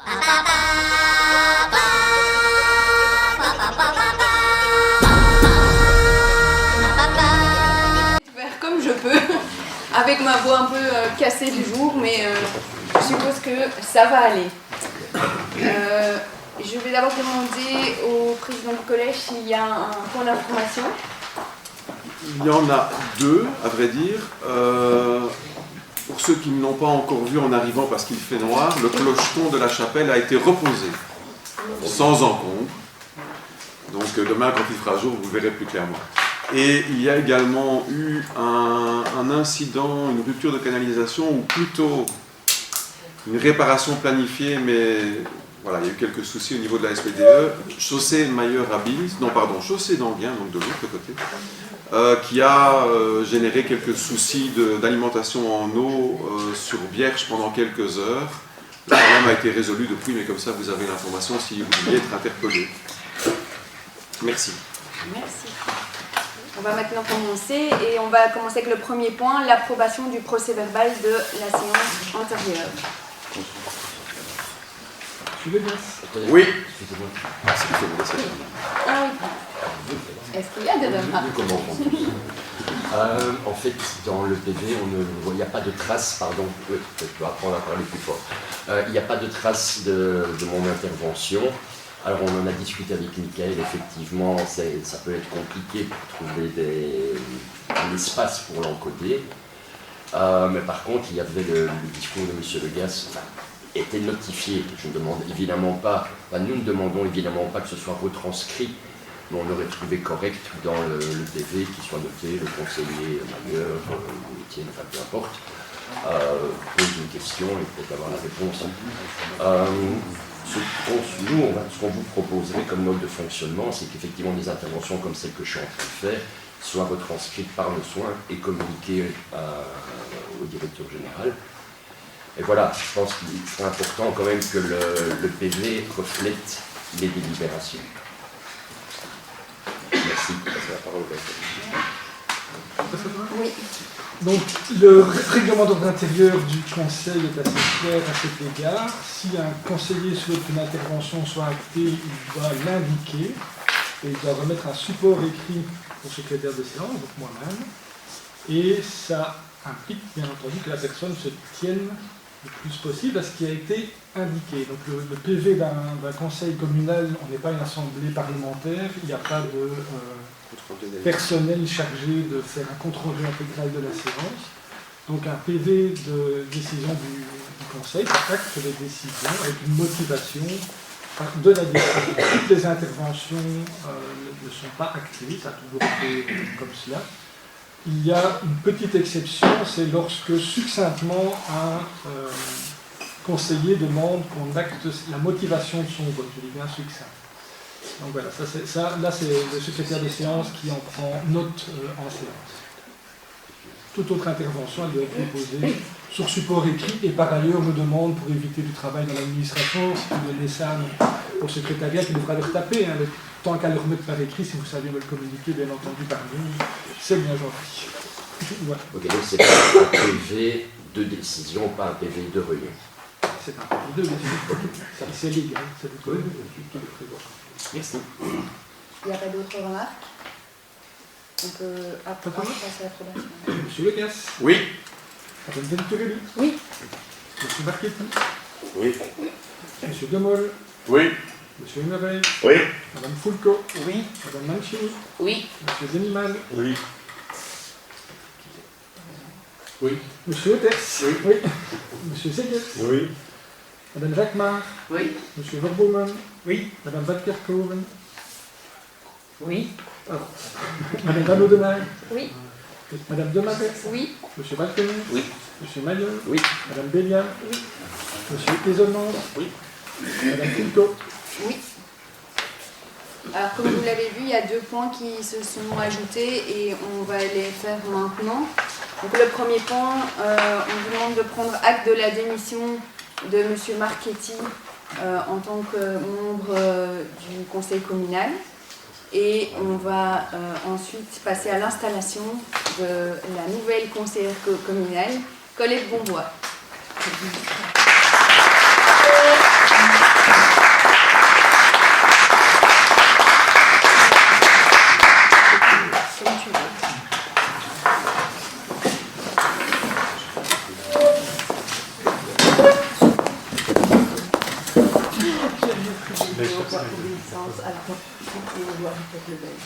Faire comme je peux, avec ma voix un peu cassée du jour, mais je suppose que ça va aller. Je vais d'abord demander au président du collège s'il y a un point d'information. Il y en a deux, à vrai dire. Pour ceux qui ne l'ont pas encore vu en arrivant parce qu'il fait noir, le clocheton de la chapelle a été reposé, sans encombre. Donc demain, quand il fera jour, vous le verrez plus clairement. Et il y a également eu un incident, une rupture de canalisation, ou plutôt une réparation planifiée, mais voilà, il y a eu quelques soucis au niveau de la SPDE. Chaussée Mailleur-Abils, non pardon, chaussée d'Anguien, donc de l'autre côté, qui a généré quelques soucis d'alimentation en eau sur Vierge pendant quelques heures. Le problème a été résolu depuis, mais comme ça vous avez l'information si vous vouliez être interpellé. Merci. Merci. On va maintenant commencer et on va commencer avec le premier point, l'approbation du procès-verbal de la séance antérieure. Oui. Ah oui. Est-ce qu'il y a des remarques? En fait, dans le PV, il n'y a pas de trace, pardon, je dois apprendre à parler plus fort. Il n'y a pas de trace de mon intervention. Alors on en a discuté avec Michael, effectivement, ça peut être compliqué pour trouver un espace pour l'encoder. Mais par contre, il y avait le discours de M. Legas était notifié. Je ne demande évidemment pas, nous ne demandons évidemment pas que ce soit retranscrit, mais on aurait trouvé correct dans le PV qu'il soit noté, le conseiller Mailleur, Étienne, enfin peu importe, pose une question et peut-être avoir la réponse. Ce qu'on vous proposerait comme mode de fonctionnement, c'est qu'effectivement des interventions comme celle que je suis en train de faire soient retranscrites par le soin et communiquées au directeur général. Et voilà, je pense qu'il serait important quand même que le PV reflète les délibérations. Merci. La parole Oui. Donc, le règlement d'ordre intérieur du Conseil est assez clair à cet égard. Si un conseiller souhaite qu'une intervention soit actée, il doit l'indiquer et il doit remettre un support écrit au secrétaire de séance, donc moi-même. Et ça implique, bien entendu, que la personne se tienne le plus possible à ce qui a été indiqué. Donc, le PV d'un conseil communal, on n'est pas une assemblée parlementaire, il n'y a pas de personnel chargé de faire un compte-rendu intégral de la séance. Donc un PV de décision du Conseil, ça acte les décisions avec une motivation de la décision. Toutes les interventions ne sont pas actées, ça a toujours été comme cela. Il y a une petite exception, c'est lorsque succinctement un conseiller demande qu'on acte la motivation de son vote, je dis bien succinct. Donc voilà, là c'est le secrétaire de séance qui en prend note en séance. Toute autre intervention, elle doit être déposée sur support écrit et par ailleurs me demande, pour éviter du travail dans l'administration, si vous donnez ça au secrétariat qui devra le retaper, hein, tant qu'à le remettre par écrit, si vous saviez me le communiquer, bien entendu par nous, c'est bien gentil. Voilà. Ok, donc c'est un PV de décision, pas un PV de réunion. C'est un PV de décision. C'est légal, c'est le code qui le prévoit. Merci. Il n'y a pas d'autres remarques? On peut passer à l'approbation. Monsieur Legas. Oui. Madame Venturelli. Oui. Monsieur Marchetti. Oui. Monsieur Demol. Oui. Monsieur Humeray. Oui. Madame Fulco. Oui. Madame Mancini. Oui. Monsieur Zeniman. Oui. Oui. Monsieur Otters. Oui. Oui. Monsieur Zeguet. Oui. Madame Jacquemart. Oui. Monsieur Verboemen. Oui. Madame Van Kerkhoven. Oui. Pardon. Madame Van Oudenay. Oui. Madame Demaret. Oui. Monsieur Valken. Oui. Monsieur Maillot. Oui. Madame Bélian. Oui. Monsieur Isolmans. Oui. Madame Fulco. Oui. Alors, comme vous l'avez vu, il y a 2 points qui se sont ajoutés et on va les faire maintenant. Donc, le premier point, on vous demande de prendre acte de la démission de M. Marchetti en tant que membre du conseil communal. Et on va ensuite passer à l'installation de la nouvelle conseillère communale, Colette Bonbois. et aux lois obéissance à la Constitution et aux lois du peuple belge.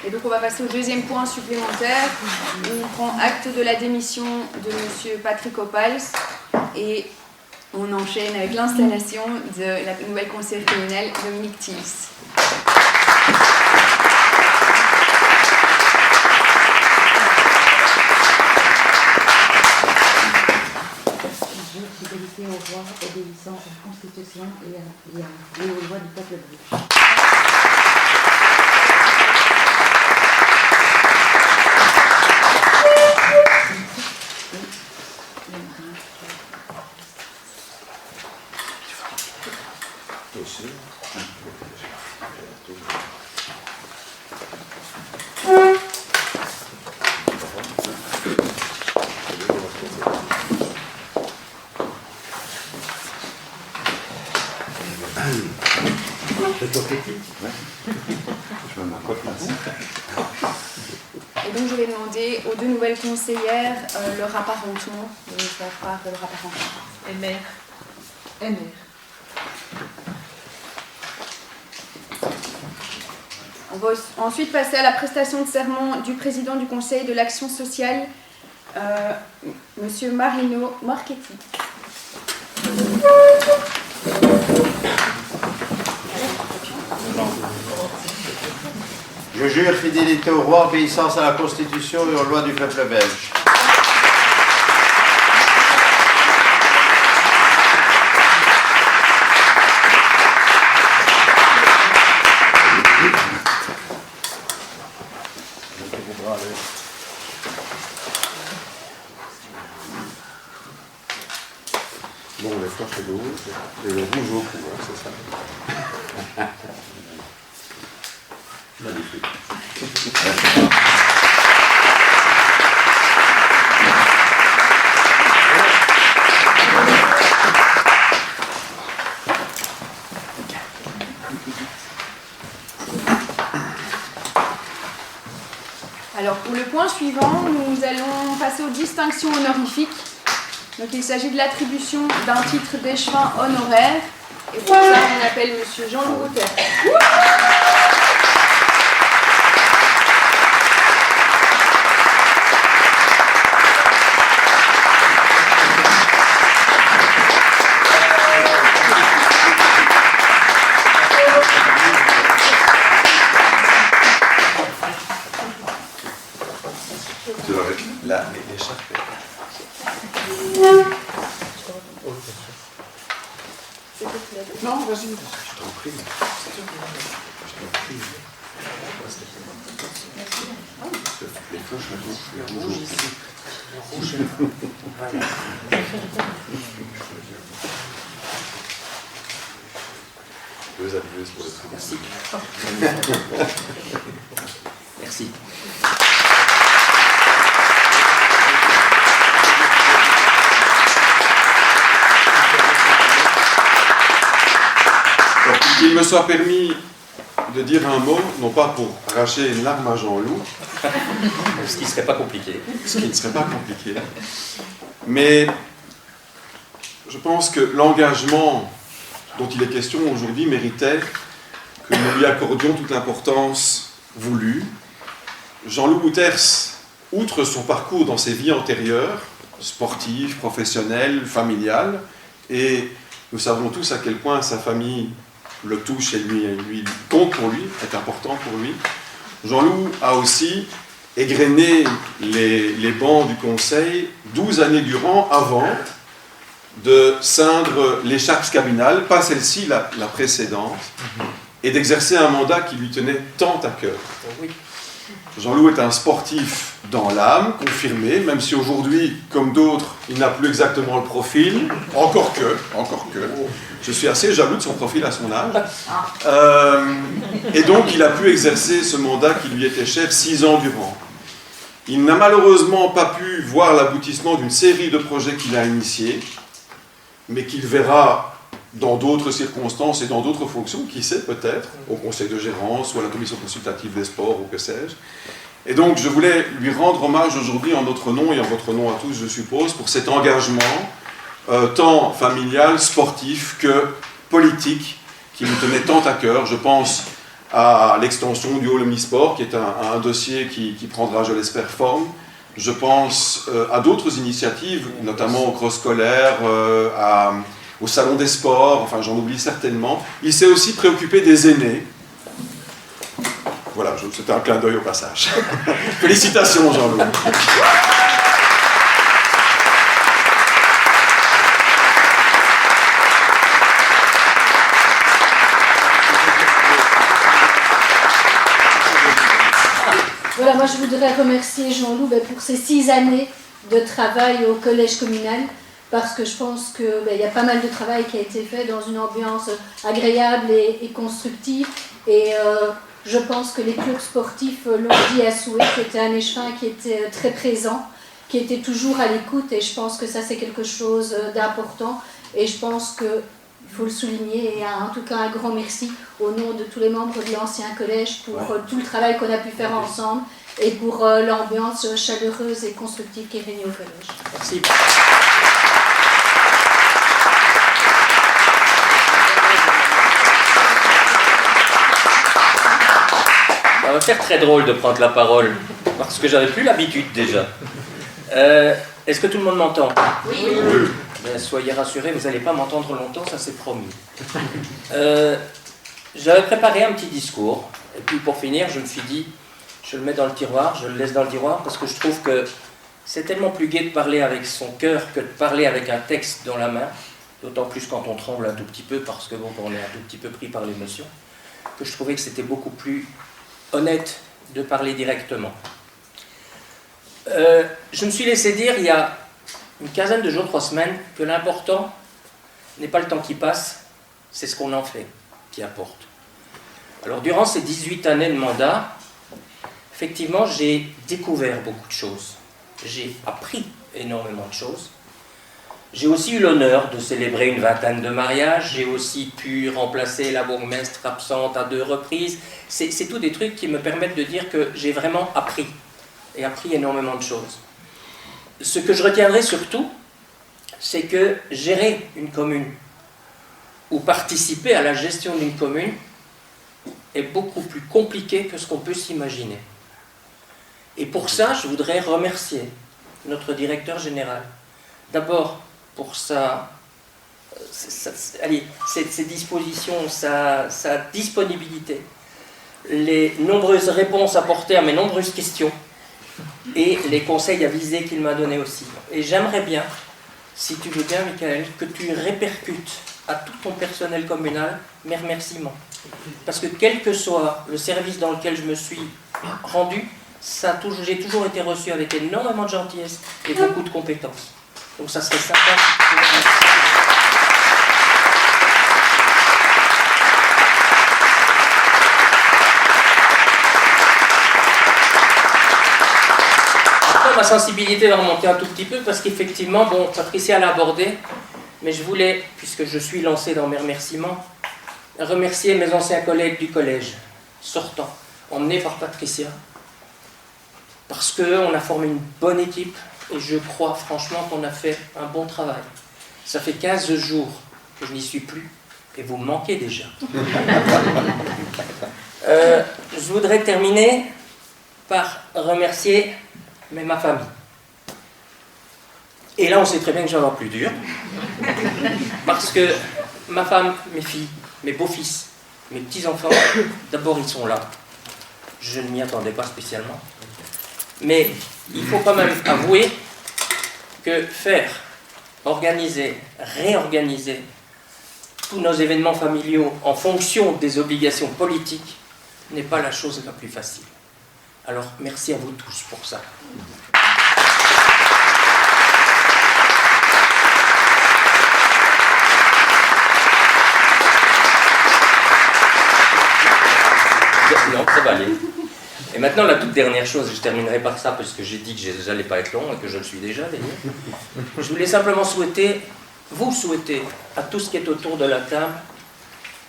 Et donc on va passer au deuxième point supplémentaire où on prend acte de la démission de M. Patrick Opals et on enchaîne avec l'installation de la nouvelle conseillère criminelle Dominique Thies. Jure fidélité au roi, obéissant à la Constitution et aux lois du peuple belge. Et donc je vais demander aux deux nouvelles conseillères leur apparentement, de faire part de leur apparentement. MR. On va ensuite passer à la prestation de serment du président du Conseil de l'action sociale, Monsieur Marino Marchetti. Je jure fidélité au roi, obéissance à la Constitution et aux lois du peuple belge. Bon, les flèches à gauche et le rouge au cou, hein, c'est ça. Magnifique. Alors pour le point suivant, nous allons passer aux distinctions honorifiques. Donc il s'agit de l'attribution d'un titre d'échevin honoraire. Et pour ça, on appelle Monsieur Jean-Louis Hauter. Là, l'écharpe. Non, vas-y, je t'en prie. Les cloches à gauche, les rouges ici. Le rouge là. Voilà. Deux adieux pour le truc. Merci. Qu'il me soit permis de dire un mot, non pas pour arracher une larme à Jean-Loup, Ce qui ne serait pas compliqué. ce qui ne serait pas compliqué, mais je pense que l'engagement dont il est question aujourd'hui méritait que nous lui accordions toute l'importance voulue. Jean-Loup Bouters, outre son parcours dans ses vies antérieures, sportives, professionnelles, familiales, et nous savons tous à quel point sa famille le touche et lui compte pour lui, est important pour lui. Jean-Loup a aussi égrené les bancs du Conseil 12 années durant avant de ceindre l'écharpe cabinale, pas celle-ci, la précédente, et d'exercer un mandat qui lui tenait tant à cœur. Jean-Loup est un sportif dans l'âme, confirmé, même si aujourd'hui, comme d'autres, il n'a plus exactement le profil, encore que. Je suis assez jaloux de son profil à son âge. Et donc, il a pu exercer ce mandat qui lui était cher 6 ans durant. Il n'a malheureusement pas pu voir l'aboutissement d'une série de projets qu'il a initiés, mais qu'il verra dans d'autres circonstances et dans d'autres fonctions, qui sait peut-être, au conseil de gérance ou à la commission consultative des sports ou que sais-je. Et donc je voulais lui rendre hommage aujourd'hui en notre nom et en votre nom à tous, je suppose, pour cet engagement tant familial, sportif que politique qui lui tenait tant à cœur. Je pense à l'extension du Hall Omnisport, qui est un dossier qui prendra, je l'espère, forme. Je pense à d'autres initiatives, notamment au cross scolaire, au salon des sports, enfin j'en oublie certainement. Il s'est aussi préoccupé des aînés. Voilà, c'était un clin d'œil au passage. Félicitations Jean-Loup. Voilà, moi je voudrais remercier Jean-Loup pour ces 6 années de travail au collège communal, parce que je pense qu'il y a pas mal de travail qui a été fait dans une ambiance agréable et constructive. Et je pense que les clubs sportifs l'ont dit à souhait, que c'était un échevin qui était très présent, qui était toujours à l'écoute, et je pense que ça c'est quelque chose d'important. Et je pense qu'il faut le souligner, et en tout cas un grand merci au nom de tous les membres de l'ancien collège pour tout le travail qu'on a pu faire ensemble et pour l'ambiance chaleureuse et constructive qui est régnée au collège. Merci. Ça va faire très drôle de prendre la parole, parce que j'avais plus l'habitude déjà. Est-ce que tout le monde m'entend? Oui. Ben, soyez rassurés, vous n'allez pas m'entendre longtemps, ça c'est promis. J'avais préparé un petit discours, et puis pour finir, je me suis dit, je le mets dans le tiroir, je le laisse dans le tiroir, parce que je trouve que c'est tellement plus gai de parler avec son cœur que de parler avec un texte dans la main, d'autant plus quand on tremble un tout petit peu, parce que bon, on est un tout petit peu pris par l'émotion, que je trouvais que c'était beaucoup plus honnête de parler directement. Je me suis laissé dire il y a une quinzaine de jours, 3 semaines, que l'important n'est pas le temps qui passe, c'est ce qu'on en fait qui importe. Alors durant ces 18 années de mandat, effectivement j'ai découvert beaucoup de choses, j'ai appris énormément de choses. J'ai aussi eu l'honneur de célébrer une 20aine de mariages, j'ai aussi pu remplacer la bourgmestre absente à 2 reprises. C'est tout des trucs qui me permettent de dire que j'ai vraiment appris, et appris énormément de choses. Ce que je retiendrai surtout, c'est que gérer une commune, ou participer à la gestion d'une commune, est beaucoup plus compliqué que ce qu'on peut s'imaginer. Et pour ça, je voudrais remercier notre directeur général. D'abord, pour ses dispositions, sa disponibilité, les nombreuses réponses apportées à mes nombreuses questions et les conseils avisés qu'il m'a donnés aussi. Et j'aimerais bien, si tu veux bien, Michael, que tu répercutes à tout ton personnel communal mes remerciements. Parce que quel que soit le service dans lequel je me suis rendu, j'ai toujours été reçu avec énormément de gentillesse et beaucoup de compétences. Donc ça serait sympa. Après, ma sensibilité va remonter un tout petit peu parce qu'effectivement, bon, Patricia l'a abordé, mais je voulais, puisque je suis lancé dans mes remerciements, remercier mes anciens collègues du collège, sortants, emmenés par Patricia, parce qu'on a formé une bonne équipe. Et je crois franchement qu'on a fait un bon travail. Ça fait 15 jours que je n'y suis plus, et vous me manquez déjà. Je voudrais terminer par remercier ma famille. Et là, on sait très bien que j'en ai plus dur. Parce que ma femme, mes filles, mes beaux-fils, mes petits-enfants, d'abord ils sont là. Je ne m'y attendais pas spécialement. Mais il faut quand même avouer que faire organiser, réorganiser tous nos événements familiaux en fonction des obligations politiques n'est pas la chose la plus facile. Alors, merci à vous tous pour ça. Non, ça va aller. Et maintenant, la toute dernière chose, et je terminerai par ça, parce que j'ai dit que je n'allais pas être long, et que je le suis déjà d'ailleurs. Je voulais simplement vous souhaiter, à tous qui êtes autour de la table,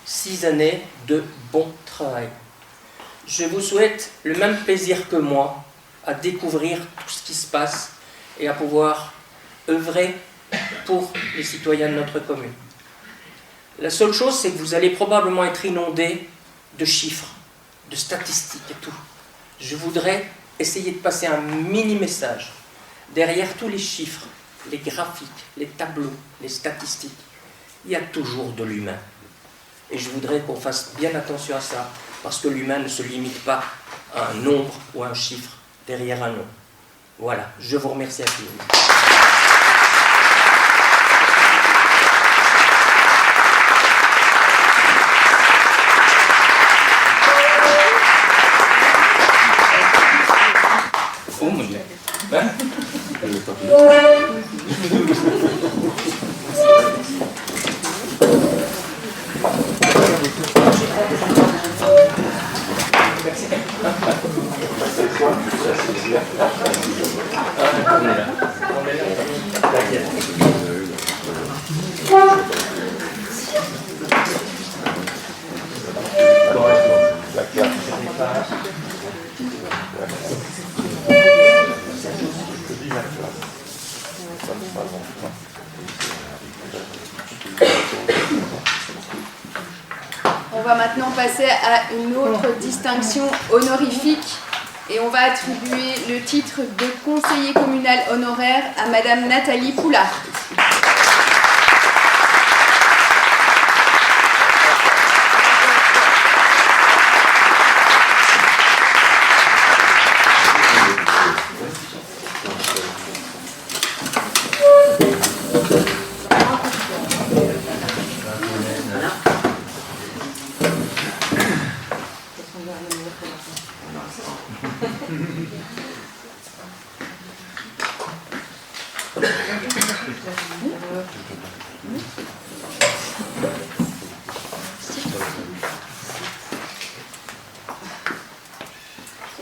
6 années de bon travail. Je vous souhaite le même plaisir que moi à découvrir tout ce qui se passe et à pouvoir œuvrer pour les citoyens de notre commune. La seule chose, c'est que vous allez probablement être inondés de chiffres, de statistiques et tout. Je voudrais essayer de passer un mini-message. Derrière tous les chiffres, les graphiques, les tableaux, les statistiques, il y a toujours de l'humain. Et je voudrais qu'on fasse bien attention à ça, parce que l'humain ne se limite pas à un nombre ou un chiffre derrière un nom. Voilà, je vous remercie à tous. Oh mon Dieu. On va maintenant passer à une autre distinction honorifique et on va attribuer le titre de conseiller communal honoraire à Madame Nathalie Poulard.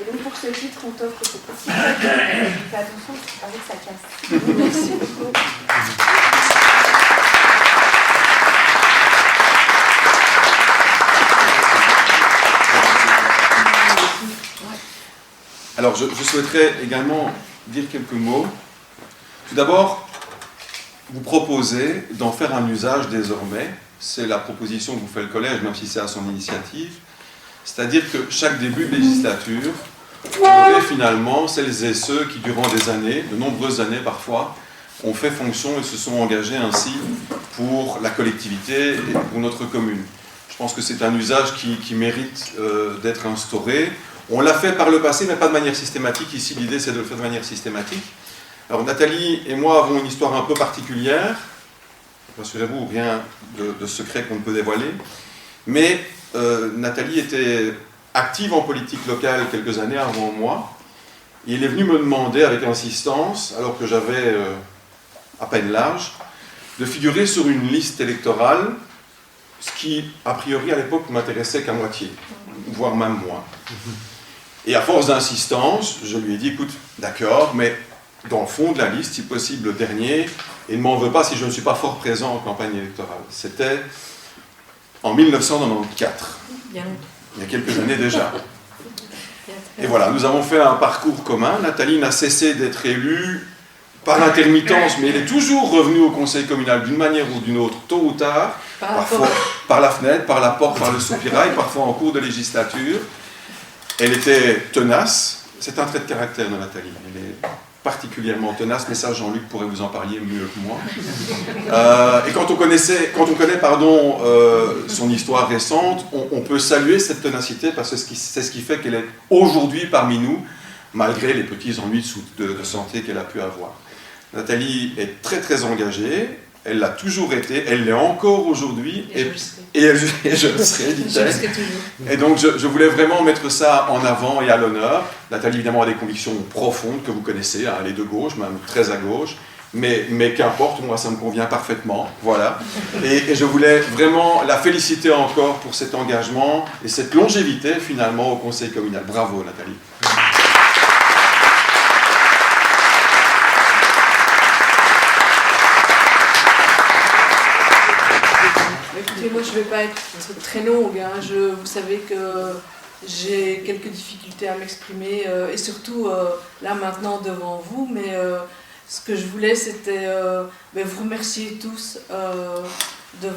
Et donc pour ce titre, on t'offre ce petit paquet. Fais attention avec sa casse. Merci beaucoup. Alors, je souhaiterais également dire quelques mots. Tout d'abord, vous proposez d'en faire un usage désormais. C'est la proposition que vous fait le collège, même si c'est à son initiative. C'est-à-dire que chaque début de législature, vous aurez finalement celles et ceux qui, durant des années, de nombreuses années parfois, ont fait fonction et se sont engagés ainsi pour la collectivité et pour notre commune. Je pense que c'est un usage qui mérite d'être instauré. On l'a fait par le passé, mais pas de manière systématique. Ici, l'idée, c'est de le faire de manière systématique. Alors, Nathalie et moi avons une histoire un peu particulière. Rassurez-vous, rien de secret qu'on ne peut dévoiler. Mais Nathalie était active en politique locale quelques années avant moi. Et elle est venue me demander avec insistance, alors que j'avais à peine l'âge, de figurer sur une liste électorale, ce qui, a priori, à l'époque, ne m'intéressait qu'à moitié, voire même moins. Et à force d'insistance, je lui ai dit, écoute, d'accord, mais dans le fond de la liste, si possible le dernier, et ne m'en veux pas si je ne suis pas fort présent en campagne électorale. C'était en 1994, il y a quelques années déjà. Et voilà, nous avons fait un parcours commun. Nathalie n'a cessé d'être élue par intermittence, mais elle est toujours revenue au conseil communal d'une manière ou d'une autre, tôt ou tard, parfois par la fenêtre, par la porte, par le soupirail, parfois en cours de législature. Elle était tenace, c'est un trait de caractère de Nathalie, elle est particulièrement tenace, mais ça Jean-Luc pourrait vous en parler mieux que moi. Et quand on connaît son histoire récente, on peut saluer cette ténacité parce que c'est ce qui fait qu'elle est aujourd'hui parmi nous, malgré les petits ennuis de santé qu'elle a pu avoir. Nathalie est très très engagée, elle l'a toujours été, elle l'est encore aujourd'hui, Et je le serai. et je le serai, Je dit-elle. le serai toujours. Et donc je voulais vraiment mettre ça en avant et à l'honneur. Nathalie évidemment a des convictions profondes que vous connaissez, hein, elle est de gauche, même très à gauche, mais qu'importe, moi ça me convient parfaitement, voilà. Et je voulais vraiment la féliciter encore pour cet engagement et cette longévité finalement au conseil communal. Bravo Nathalie. Écoutez, moi je ne vais pas être très longue, hein. Vous savez que j'ai quelques difficultés à m'exprimer et surtout là maintenant devant vous, mais ce que je voulais c'était vous remercier tous de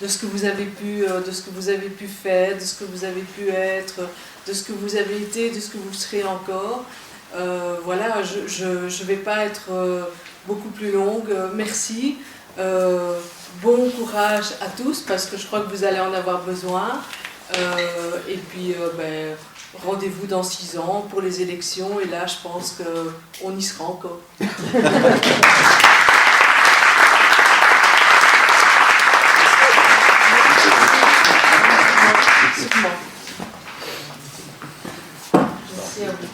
ce que vous avez pu faire, de ce que vous avez pu être, de ce que vous avez été, de ce que vous serez encore. Voilà, je ne vais pas être beaucoup plus longue. Merci. Bon courage à tous parce que je crois que vous allez en avoir besoin. Et puis rendez-vous dans 6 ans pour les élections et là je pense qu'on y sera encore. Merci à vous.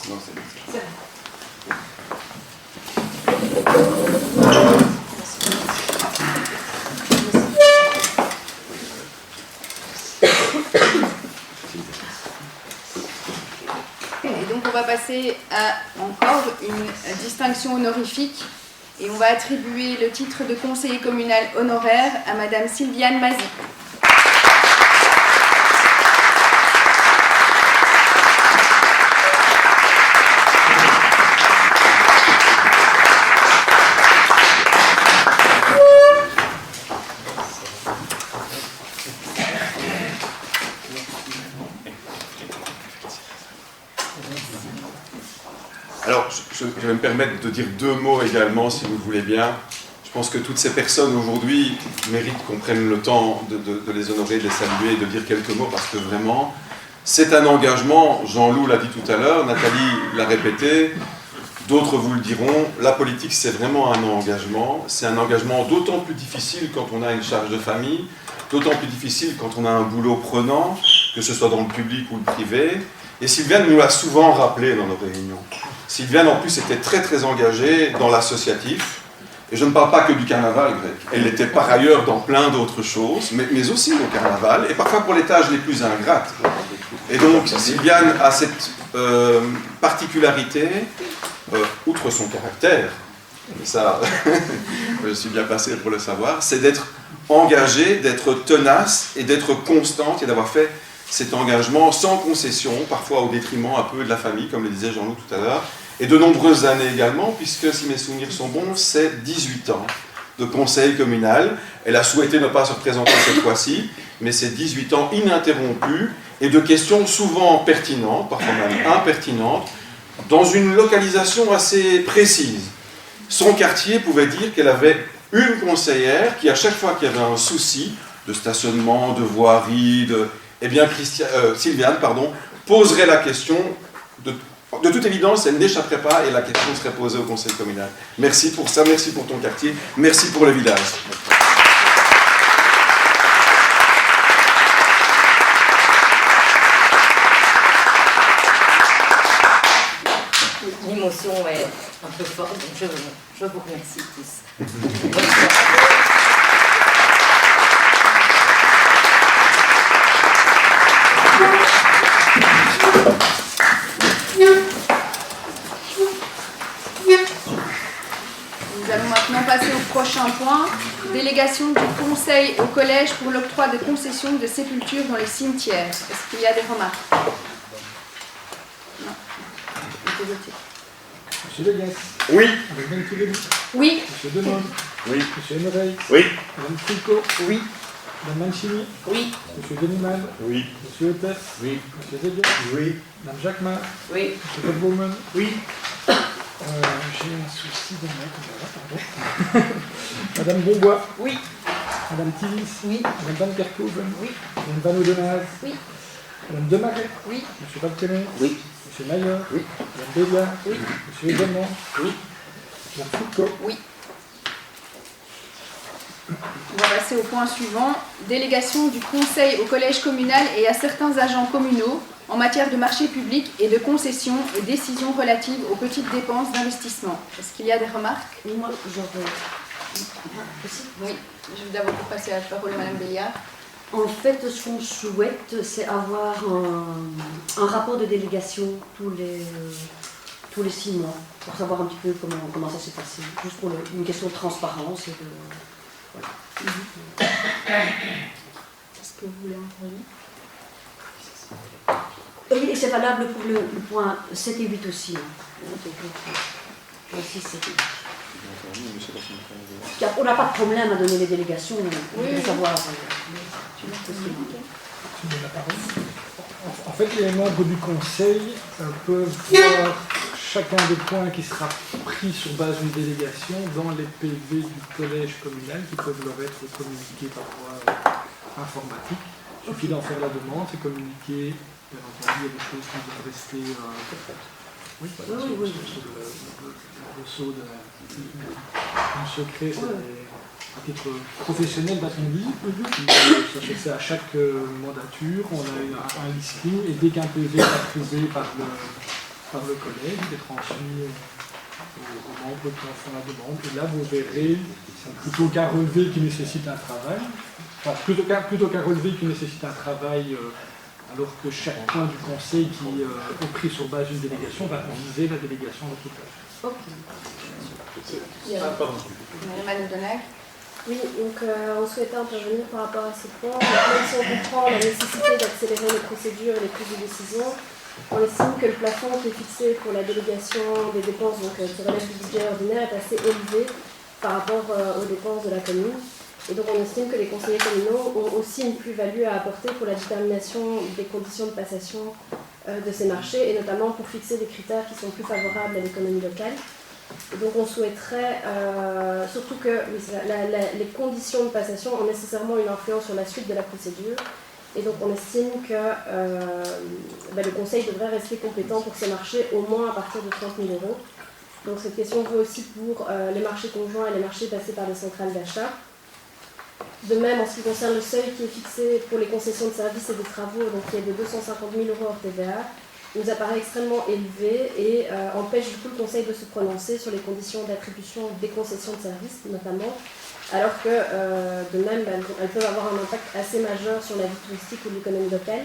Non, c'est bon. C'est bon. Et donc on va passer à encore une distinction honorifique et on va attribuer le titre de conseiller communal honoraire à Madame Sylviane Mazy. Alors, je vais me permettre de dire 2 mots également, si vous le voulez bien. Je pense que toutes ces personnes aujourd'hui méritent qu'on prenne le temps de les honorer, de les saluer et de dire quelques mots, parce que vraiment, c'est un engagement, Jean-Loup l'a dit tout à l'heure, Nathalie l'a répété, d'autres vous le diront, la politique c'est vraiment un engagement, c'est un engagement d'autant plus difficile quand on a une charge de famille, d'autant plus difficile quand on a un boulot prenant, que ce soit dans le public ou le privé, et Sylviane nous l'a souvent rappelé dans nos réunions. Sylviane, en plus, était très très engagée dans l'associatif. Et je ne parle pas que du carnaval grec. Elle était par ailleurs dans plein d'autres choses, mais aussi au carnaval, et parfois pour les tâches les plus ingrates. Et donc, Sylviane a cette particularité, outre son caractère, ça, je suis bien passé pour le savoir, c'est d'être engagée, d'être tenace et d'être constante et d'avoir fait cet engagement sans concession, parfois au détriment un peu de la famille, comme le disait Jean-Loup tout à l'heure, et de nombreuses années également, puisque si mes souvenirs sont bons, c'est 18 ans de conseil communal. Elle a souhaité ne pas se représenter cette fois-ci, mais c'est 18 ans ininterrompus et de questions souvent pertinentes, parfois même impertinentes, dans une localisation assez précise. Son quartier pouvait dire qu'elle avait une conseillère qui, à chaque fois qu'il y avait un souci de stationnement, de voirie, eh bien, Sylviane poserait la question. De toute évidence, elle n'échapperait pas et la question serait posée au conseil communal. Merci pour ça, merci pour ton quartier, merci pour le village. L'émotion est un peu forte, donc je vous remercie tous. Nous allons maintenant passer au prochain point. Délégation du conseil au collège pour l'octroi de concessions de sépultures dans les cimetières. Est-ce qu'il y a des remarques? Non. On peut voter. Monsieur Legas. Oui. Madame Toulouse. Oui. Monsieur Demol. Oui. Monsieur Emereil. Oui. Madame Foucault. Oui. Madame Mancini. Oui. Monsieur Deniman. Oui. Monsieur Hôtef. Oui. Monsieur Zéguet. Oui. Madame Jacquemart. Oui. Monsieur Bob Bowman. Oui. J'ai un souci de pardon. Madame Bonbois. Oui. Madame Tillis. Oui. Madame Van Kerkhoven. Oui. Madame Van Oudenaz. Oui. Madame Demaret. Oui. Monsieur Valtenet. Oui. Monsieur Maillard. Oui. Madame Bélia. Oui. Monsieur Egalement. Oui. Madame Foucault. Oui. On va passer au point suivant. Délégation du conseil au collège communal et à certains agents communaux en matière de marché public et de concessions et décisions relatives aux petites dépenses d'investissement. Est-ce qu'il y a des remarques? Moi, j'aurais... Oui. Je vais d'abord passer la parole à Madame Béliard. En fait, ce qu'on souhaite, c'est avoir un rapport de délégation tous les 6 mois, pour savoir un petit peu comment ça s'est passé, juste pour une question de transparence et de... Voilà. Est-ce que vous voulez en parler? Oui, et c'est valable pour le point 7 et 8 aussi. Point 6, 7 et 8. On n'a pas de problème à donner les délégations, on peut savoir. En fait, les membres du conseil peuvent voir chacun des points qui sera pris sur base d'une délégation dans les PV du collège communal qui peuvent leur être communiqués par voie informatique. Il suffit d'en faire la demande, c'est communiqué. Bien entendu, il y a des choses qui doivent rester sous le sceau du secret, à titre professionnel, va-t-on dire. Ça se fait à chaque mandature, on a un listing, et dès qu'un PV est approuvé par le collège, il est transmis aux membres qui en font la demande. Et là, vous verrez, plutôt qu'un relevé qui nécessite un travail, plutôt qu'un relevé qui nécessite un travail, alors que chaque point du conseil qui est pris sur base d'une délégation va viser la délégation de tout à fait. Madame Donag. Oui, donc on souhaitait intervenir par rapport à ce point. Donc, même si on comprend la nécessité d'accélérer les procédures et les prises de décision, on estime que le plafond qui est fixé pour la délégation des dépenses qui relève du budget ordinaire est assez élevé par rapport aux dépenses de la commune. Et donc on estime que les conseillers communaux ont aussi une plus-value à apporter pour la détermination des conditions de passation de ces marchés, et notamment pour fixer des critères qui sont plus favorables à l'économie locale. Et donc on souhaiterait, surtout que les conditions de passation ont nécessairement une influence sur la suite de la procédure, et donc on estime que le Conseil devrait rester compétent pour ces marchés au moins à partir de 30 000 €. Donc cette question vaut aussi pour les marchés conjoints et les marchés passés par les centrales d'achat. De même, en ce qui concerne le seuil qui est fixé pour les concessions de services et des travaux, donc qui est de 250 000 € hors TVA, nous apparaît extrêmement élevé et empêche du coup le Conseil de se prononcer sur les conditions d'attribution des concessions de services, notamment, alors que de même, elles peuvent avoir un impact assez majeur sur la vie touristique ou l'économie locale.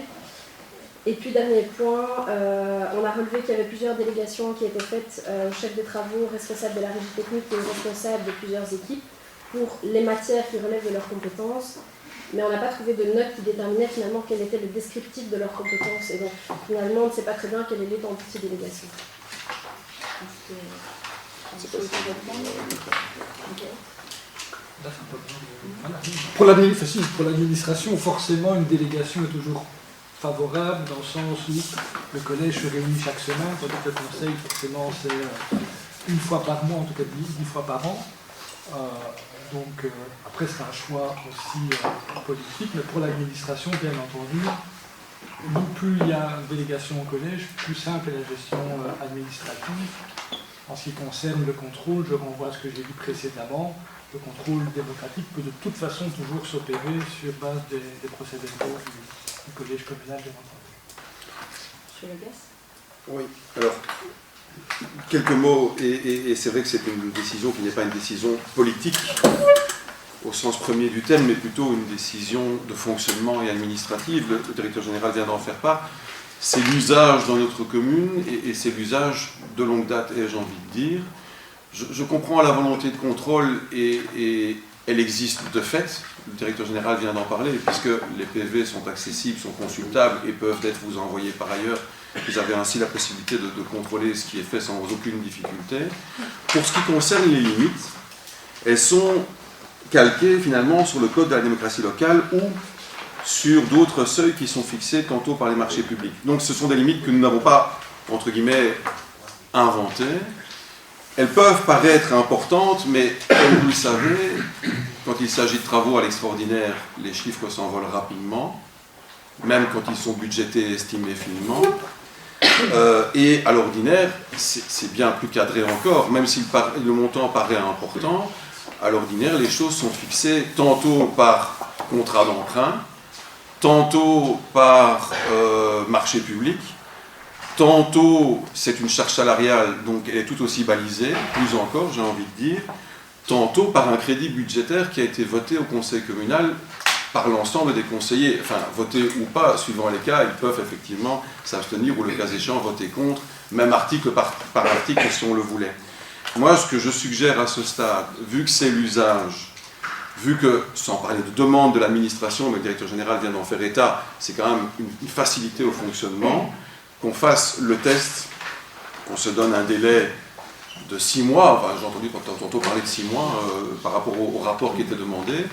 Et puis, dernier point, on a relevé qu'il y avait plusieurs délégations qui étaient faites au chef des travaux, responsable de la régie technique et responsable de plusieurs équipes pour les matières qui relèvent de leurs compétences. Mais on n'a pas trouvé de note qui déterminait finalement quel était le descriptif de leurs compétences. Et donc, finalement, on ne sait pas très bien quelle est l'étendue de ces délégations. Pour l'administration, forcément, une délégation est toujours favorable dans le sens où le collège se réunit chaque semaine, tandis que le conseil, forcément, c'est une fois par mois, en tout cas 10 fois par an. Donc, après, c'est un choix aussi politique, mais pour l'administration, bien entendu, plus il y a une délégation au collège, plus simple est la gestion administrative. En ce qui concerne le contrôle, je renvoie à ce que j'ai dit précédemment. Le contrôle démocratique peut de toute façon toujours s'opérer sur base des procédés-verbaux du collège communal, bien entendu. Monsieur Legas. Oui, alors, quelques mots, et c'est vrai que c'est une décision qui n'est pas une décision politique au sens premier du terme, mais plutôt une décision de fonctionnement et administrative. Le directeur général vient d'en faire part. C'est l'usage dans notre commune, et c'est l'usage de longue date, ai-je envie de dire. Je comprends la volonté de contrôle, et elle existe de fait. Le directeur général vient d'en parler, puisque les PV sont accessibles, sont consultables et peuvent être vous envoyés par ailleurs. Vous avez ainsi la possibilité de contrôler ce qui est fait sans aucune difficulté. Pour ce qui concerne les limites, elles sont calquées finalement sur le code de la démocratie locale ou sur d'autres seuils qui sont fixés tantôt par les marchés publics. Donc ce sont des limites que nous n'avons pas, entre guillemets, inventées. Elles peuvent paraître importantes, mais comme vous le savez, quand il s'agit de travaux à l'extraordinaire, les chiffres s'envolent rapidement, même quand ils sont budgétés et estimés finement. Et à l'ordinaire, c'est bien plus cadré encore, même si le montant paraît important. À l'ordinaire, les choses sont fixées tantôt par contrat d'emprunt, tantôt par marché public, tantôt c'est une charge salariale, donc elle est tout aussi balisée, plus encore, j'ai envie de dire, tantôt par un crédit budgétaire qui a été voté au conseil communal par l'ensemble des conseillers, enfin voté ou pas, suivant les cas, ils peuvent effectivement s'abstenir ou le cas échéant voter contre, même article par article si on le voulait. Moi, ce que je suggère à ce stade, vu que c'est l'usage, vu que, sans parler de demande de l'administration, mais le directeur général vient d'en faire état, c'est quand même une facilité au fonctionnement, qu'on fasse le test, qu'on se donne un délai de 6 mois, enfin, j'ai entendu tantôt parler de 6 mois par rapport au rapport qui était demandé,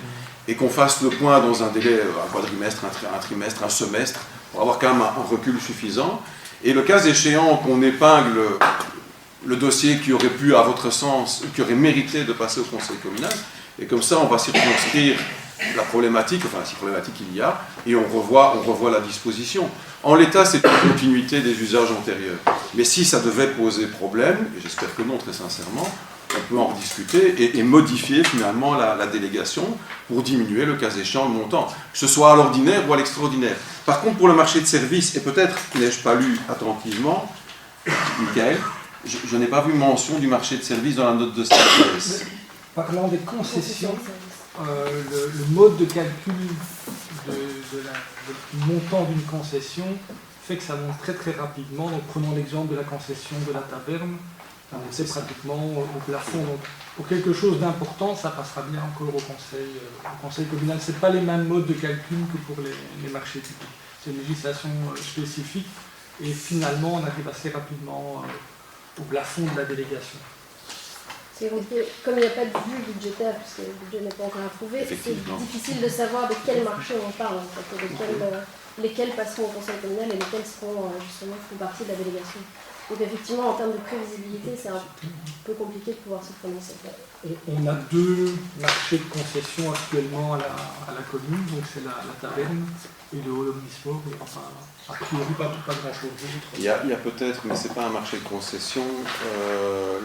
et qu'on fasse le point dans un délai, un quadrimestre, un trimestre, un semestre, pour avoir quand même un recul suffisant, et le cas échéant qu'on épingle le dossier qui aurait pu, à votre sens, qui aurait mérité de passer au conseil communal, et comme ça on va circonscrire la problématique, enfin si problématique il y a, et on revoit la disposition. En l'état, c'est une continuité des usages antérieurs. Mais si ça devait poser problème, et j'espère que non très sincèrement, on peut en rediscuter et modifier finalement la délégation pour diminuer le cas échéant le montant, que ce soit à l'ordinaire ou à l'extraordinaire. Par contre, pour le marché de services, et peut-être n'ai-je pas lu attentivement, Michael, je n'ai pas vu mention du marché de services dans la note de synthèse. Parlant des concessions, le mode de calcul du montant d'une concession fait que ça monte très très rapidement. Donc prenons l'exemple de la concession de la taverne, c'est pratiquement au plafond. Donc pour quelque chose d'important, ça passera bien encore au conseil communal. Ce n'est pas les mêmes modes de calcul que pour les marchés publics. C'est une législation spécifique et finalement on arrive assez rapidement au plafond de la délégation. Comme il n'y a pas de vue budgétaire, puisque le budget n'est pas encore approuvé, c'est difficile de savoir de quel marché on parle, en fait, lesquels passeront au conseil communal et lesquels feront partie de la délégation. Donc effectivement, en termes de prévisibilité, c'est un peu compliqué de pouvoir se prononcer. Et on a 2 marchés de concession actuellement à la commune, donc c'est la taverne et le hall omnisport. Enfin, a priori, pas grand-chose d'autre. Il y a peut-être, mais ce n'est pas un marché de concession,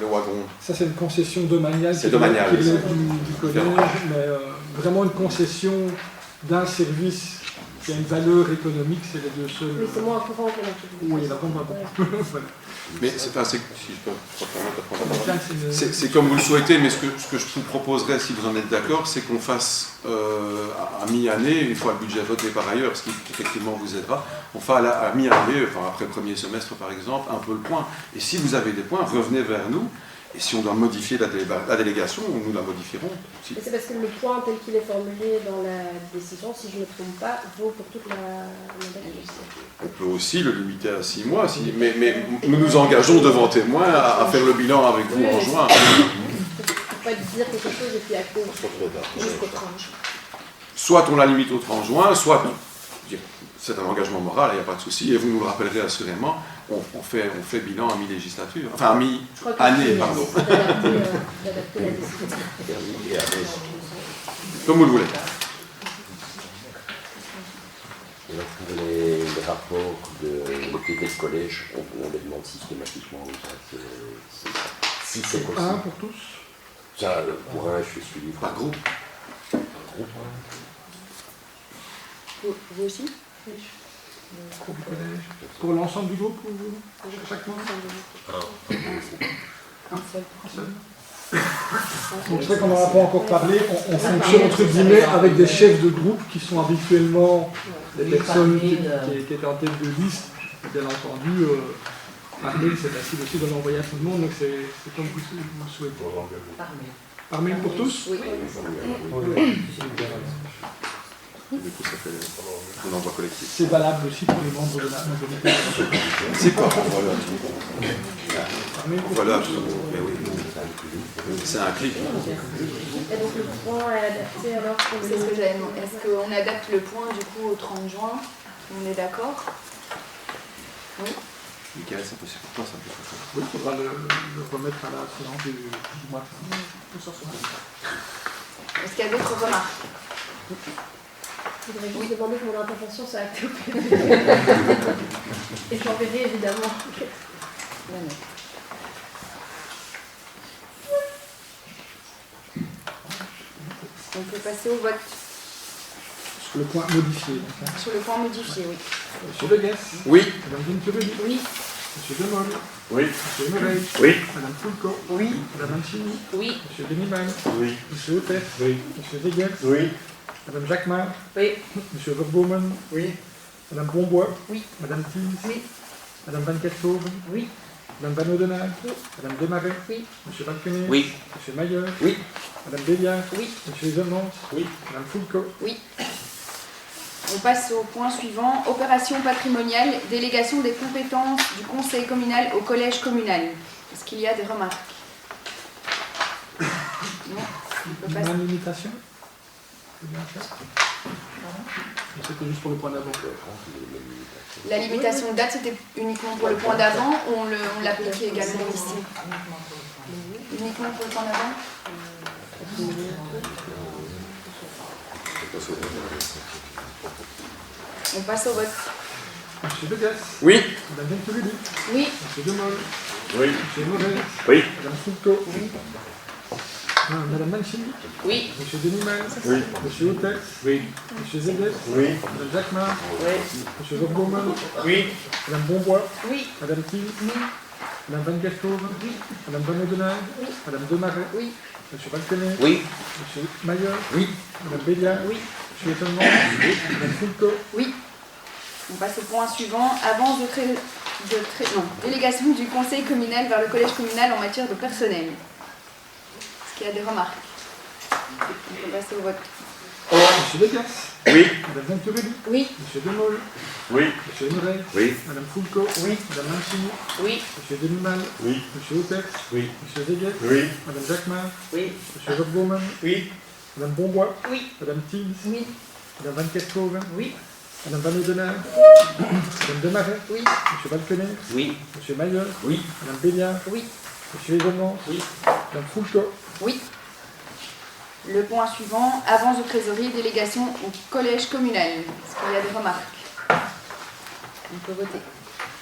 le wagon. Ça, c'est une concession domaniale qui est du collège, mais vraiment une concession d'un service qui a une valeur économique, c'est les 2 seuls. Oui, c'est moins courant que la Oui, il y en a vraiment pas beaucoup. Voilà. Mais si je peux c'est comme vous le souhaitez, mais ce que je vous proposerais, si vous en êtes d'accord, c'est qu'on fasse à mi-année, une fois le budget voté par ailleurs, ce qui effectivement vous aidera, on fait à mi-année, enfin après le premier semestre par exemple, un peu le point. Et si vous avez des points, revenez vers nous. Et si on doit modifier la délégation, nous la modifierons. Si. C'est parce que le point tel qu'il est formulé dans la décision, si je ne me trompe pas, vaut pour toute la date. On peut aussi le limiter à 6 mois, mais nous nous engageons devant témoins à faire le bilan avec vous en juin. Il ne faut pas dire quelque chose et puis acter jusqu'au 30 juin. Soit on la limite au 30 juin, soit c'est un engagement moral, il n'y a pas de souci, et vous nous le rappellerez assurément, on fait bilan à mi-législature, enfin à mi-année, pardon. Comme vous le voulez. Pour les rapports de l'EPD de collège, on les demande systématiquement. Si c'est possible. Un pour tous. Ça, pour un, je suis suivi. Par groupe. Vous aussi? Oui. Pour l'ensemble du groupe, chaque mois? Un seul. Donc c'est vrai qu'on n'en a pas encore parlé, on fonctionne entre guillemets avec des chefs de groupe qui sont habituellement des personnes qui étaient en tête de liste. Bien entendu, par mail c'est facile aussi de l'envoyer à tout le monde, donc c'est comme vous le souhaitez. Par mail pour tous? Oui. Du coup, ça fait un envoi collectif. C'est valable aussi pour les membres de la majorité. C'est quoi? Voilà, mais oui. C'est un clic. Et donc le point est adapté alors pour C'est ce que j'avais demandé. Est-ce qu'on adapte le point du coup au 30 juin? On est d'accord? Oui. Michael, c'est possible pour toi, ça peut faire ça. Oui, il faudra le remettre à la séance du mois. Est-ce qu'il y a d'autres remarques? Je voudrais juste demander que mon intervention soit actée au PV. Et j'enverrai évidemment. On peut passer au vote. Sur le point modifié. Donc, hein. Sur le point modifié, oui. Monsieur De Guess. Oui. Madame Venturelli. Oui. Monsieur Demol. Oui. Monsieur Murray. Oui. Madame Fulco. Oui. Madame Mancini. Oui. Monsieur Denimal. Oui. Monsieur Hôtel. Oui. Monsieur Deguet. Oui. Madame Jacquemart. Oui. Monsieur Verbomen. Oui. Madame Bombois. Oui. Madame Thies. Oui. Madame Van Kerkhove. Oui. Madame Van Oudenarde. Madame Desmarais. Oui. Monsieur Valkener. Oui. Monsieur Mayer. Oui. Madame Béliard. Oui. Monsieur Isemans. Oui. Madame Fulco. Oui. On passe au point suivant. Opération patrimoniale, délégation des compétences du conseil communal au collège communal. Est-ce qu'il y a des remarques? Non. On peut passer. Une limitation. C'est bien ça. C'était juste pour le point d'avant. La limitation de date, c'était uniquement pour le point d'avant ou on l'appliquait également ici? Uniquement pour le point d'avant? On passe au vote. Monsieur Degas. Oui. Madame Venturelli. Oui. Monsieur Demol. Oui. Monsieur Murray. Oui. Madame Fulco. Oui. Madame Mancini. Oui. Monsieur Denimal. Oui. Monsieur Hôtel. Oui. Monsieur Zeguet. Oui. Madame Jacquemart. Oui. Monsieur Verbomen. Oui. Madame Bombois. Oui. Madame Thies. Oui. Madame Van Kerkhove. Oui. Madame Van Oudenarde. Oui. Madame Desmarais. Oui. Monsieur Valkener. Oui. Monsieur Mayer. Oui. Madame Béliard. Oui. Monsieur Isemans. Madame Fulco. Oui. On passe au point suivant. Avance délégation du conseil communal vers le collège communal en matière de personnel. Est-ce qu'il y a des remarques? On peut passer au vote. Monsieur Degas. Oui. Madame Venturelli. Oui. Monsieur Demol. Oui. Monsieur Murray. Oui. Madame Fulco. Oui. Madame Mancini. Oui. Monsieur Denimal. Oui. Monsieur Hôtel. Oui. Monsieur Zeguet. Oui. Madame Jacquemart. Oui. Monsieur Verbomen. Oui. Madame Bombois. Oui. Madame Thies. Oui. Madame Van Kerkhove. Oui. Madame Van Oudenarde. Madame Desmarais. Oui. Monsieur Valkener. Oui. Monsieur Mayer. Oui. Madame Béliard. Oui. Monsieur Isemans. Oui. Madame Fulco. Oui. Le point suivant, avance de trésorerie, délégation au collège communal. Est-ce qu'il y a des remarques? On peut voter.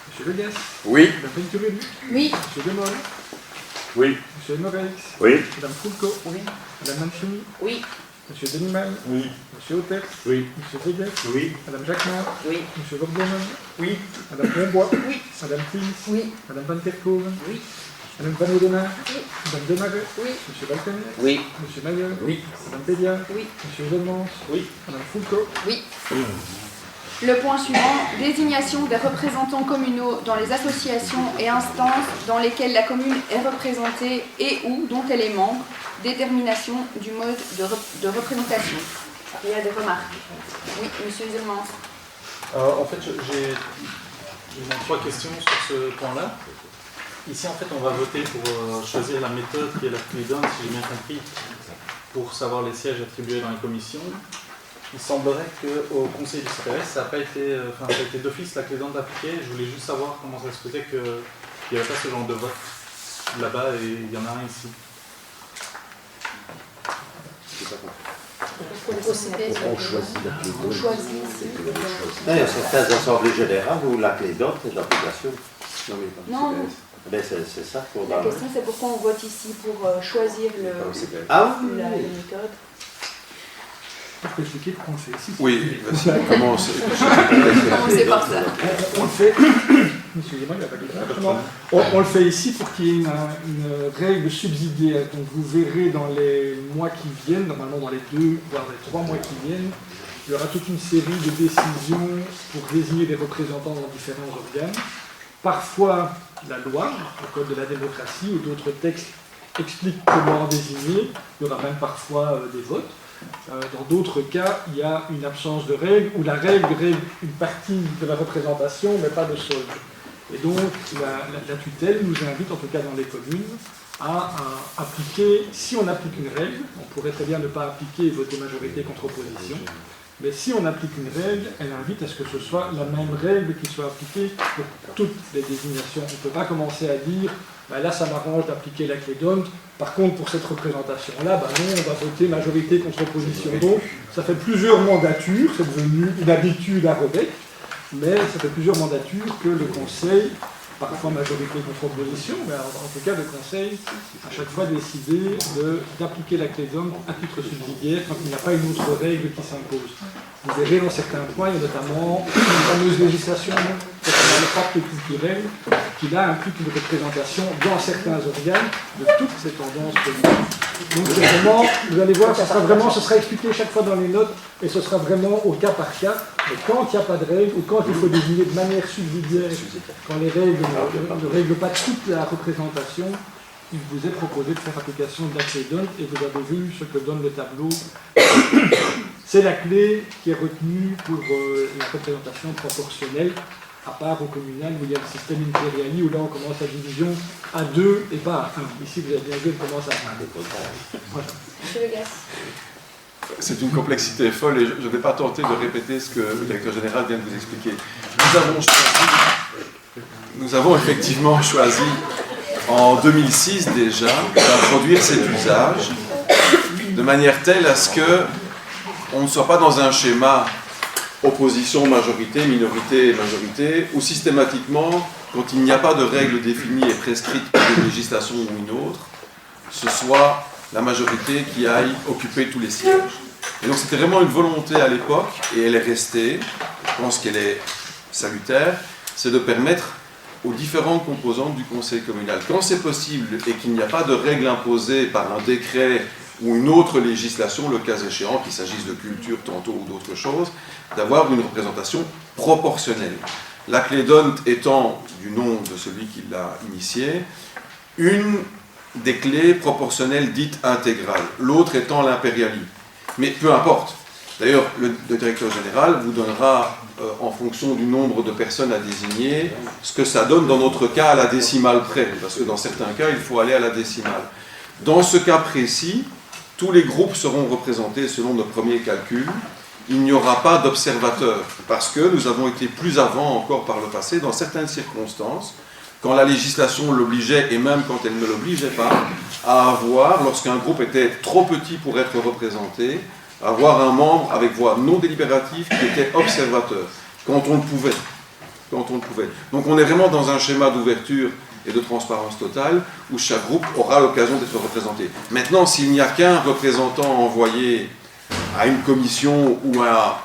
Monsieur Degas. Oui. Madame Venturelli. Oui. Monsieur Demol. Oui. Monsieur Murray. Oui. Madame Fulco. Oui. Madame Mancini. Oui. Monsieur Denimal. Oui. Monsieur Hôtel. Oui. Monsieur Zeguet. Oui. Madame Jacquemart. Oui. Monsieur Verbomen. Oui. Madame Bombois. Oui. Madame Thies. Oui. Madame Van Kerkhove. Oui. Madame Van Oudenarde. Oui. Madame Desmarais. Oui. Monsieur Valkener. Oui. Monsieur Mayer. Oui. Madame Béliard. Oui. Monsieur Isemans. Oui. Madame Fulco. Oui. Le point suivant, désignation des représentants communaux dans les associations et instances dans lesquelles la commune est représentée et ou dont elle est membre, détermination du mode de représentation. Il y a des remarques. Oui, monsieur Isemans. En fait, j'ai trois questions sur ce point-là. Ici, en fait, on va voter pour choisir la méthode qui est la plus idéale, si j'ai bien compris, pour savoir les sièges attribués dans les commissions. Il semblerait qu'au Conseil du CPS, ça a été d'office la clé d'onde appliquée. Je voulais juste savoir comment ça se faisait qu'il n'y avait pas ce genre de vote là-bas et il y en a un ici. On choisit la clé d'onde. Il y a certaines assemblées générales où la clé d'onde est d'application. Non. Ben, c'est ça qu'on La a. question, c'est pourquoi on vote ici pour choisir Ah oui. la méthode. Je peux expliquer pourquoi on le fait ici. Oui, vas-y, commence. Commencez par ça. On le fait. Monsieur Guémon, il n'a pas dit ça. On le fait ici pour qu'il y ait une règle subsidiaire. Donc vous verrez dans les mois qui viennent, normalement dans les 2 voire les 3 mois qui viennent, il y aura toute une série de décisions pour désigner des représentants dans différents organes. Parfois, la loi, le code de la démocratie ou d'autres textes expliquent comment en désigner. Il y aura même parfois des votes. Dans d'autres cas, il y a une absence de règle, où la règle règle une partie de la représentation, mais pas le solde. Et donc, la tutelle nous invite, en tout cas dans les communes, à appliquer, si on applique une règle, on pourrait très bien ne pas appliquer et voter majorité contre opposition, mais si on applique une règle, elle invite à ce que ce soit la même règle qui soit appliquée pour toutes les désignations. On ne peut pas commencer à dire Ben là, ça m'arrange d'appliquer la clé d'Hondt. Par contre, pour cette représentation-là, ben non, on va voter majorité contre opposition. Donc, ça fait plusieurs mandatures, c'est devenu une habitude à Rebec, mais ça fait plusieurs mandatures que le Conseil, parfois majorité contre opposition, mais en tout cas, le Conseil, à chaque fois, décidé d'appliquer la clé d'Hondt à titre subsidiaire quand il n'y a pas une autre règle qui s'impose. Vous verrez dans certains points, il y a notamment une fameuse législation concernant le pacte culturel qui là implique une représentation dans certains organes de toutes ces tendances politiques. Donc c'est vraiment, vous allez voir, ce sera expliqué chaque fois dans les notes et ce sera vraiment au cas par cas. Mais quand il n'y a pas de règle ou quand il faut désigner de manière subsidiaire, quand les règles ne règlent pas toute la représentation, il vous est proposé de faire application de la clé d'Hondt et vous avez vu ce que donne le tableau. C'est la clé qui est retenue pour la représentation proportionnelle, à part au communal où il y a le système impériali où là on commence la division à 2 et pas à 1. Ici vous avez bien vu, on commence à 1. Voilà. Monsieur Le Gaz. C'est une complexité folle et je ne vais pas tenter de répéter ce que le directeur général vient de vous expliquer. Nous avons effectivement choisi en 2006 déjà d'introduire cet usage de manière telle à ce que on ne soit pas dans un schéma opposition-majorité, minorité-majorité, où systématiquement, quand il n'y a pas de règles définies et prescrites par une législation ou une autre, ce soit la majorité qui aille occuper tous les sièges. Et donc c'était vraiment une volonté à l'époque, et elle est restée, je pense qu'elle est salutaire, c'est de permettre aux différentes composantes du conseil communal, quand c'est possible et qu'il n'y a pas de règles imposées par un décret ou une autre législation, le cas échéant, qu'il s'agisse de culture tantôt ou d'autres choses, d'avoir une représentation proportionnelle. La clé d'Hondt étant, du nom de celui qui l'a initiée, une des clés proportionnelles dites intégrales, l'autre étant l'impérialisme. Mais peu importe. D'ailleurs, le directeur général vous donnera, en fonction du nombre de personnes à désigner, ce que ça donne dans notre cas à la décimale près, parce que dans certains cas, il faut aller à la décimale. Dans ce cas précis, tous les groupes seront représentés selon nos premiers calculs. Il n'y aura pas d'observateurs, parce que nous avons été plus avant encore par le passé, dans certaines circonstances, quand la législation l'obligeait, et même quand elle ne l'obligeait pas, à avoir, lorsqu'un groupe était trop petit pour être représenté, avoir un membre avec voix non délibérative qui était observateur, quand on le pouvait. Donc on est vraiment dans un schéma d'ouverture et de transparence totale, où chaque groupe aura l'occasion d'être représenté. Maintenant, s'il n'y a qu'un représentant envoyé à une commission ou à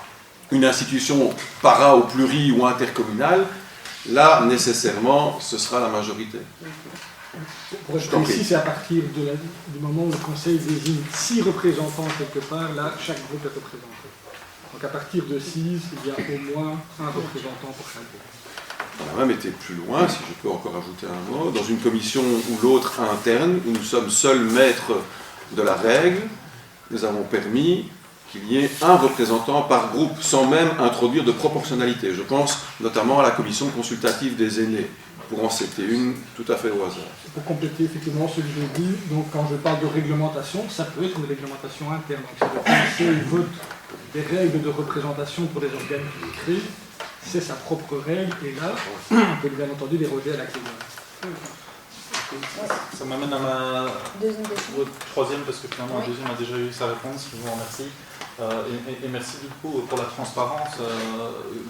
une institution para ou pluri ou intercommunale, là, nécessairement, ce sera la majorité. Pour être précis, c'est à partir du moment où le Conseil désigne 6 représentants quelque part, là, chaque groupe est représenté. Donc à partir de 6, il y a au moins un représentant pour chaque groupe. On a même été plus loin, si je peux encore ajouter un mot, dans une commission ou l'autre interne, où nous sommes seuls maîtres de la règle, nous avons permis qu'il y ait un représentant par groupe, sans même introduire de proportionnalité. Je pense notamment à la commission consultative des aînés, pour en citer une tout à fait au hasard. Pour compléter effectivement ce que j'ai dit, donc quand je parle de réglementation, ça peut être une réglementation interne. Donc si le Conseil vote des règles de représentation pour les organes qu'il crée, c'est sa propre règle, et là, on peut bien entendu déroger à la clé d'Hondt. Ça m'amène à ma troisième, parce que finalement la deuxième a déjà eu sa réponse, je vous remercie. Et merci du coup pour la transparence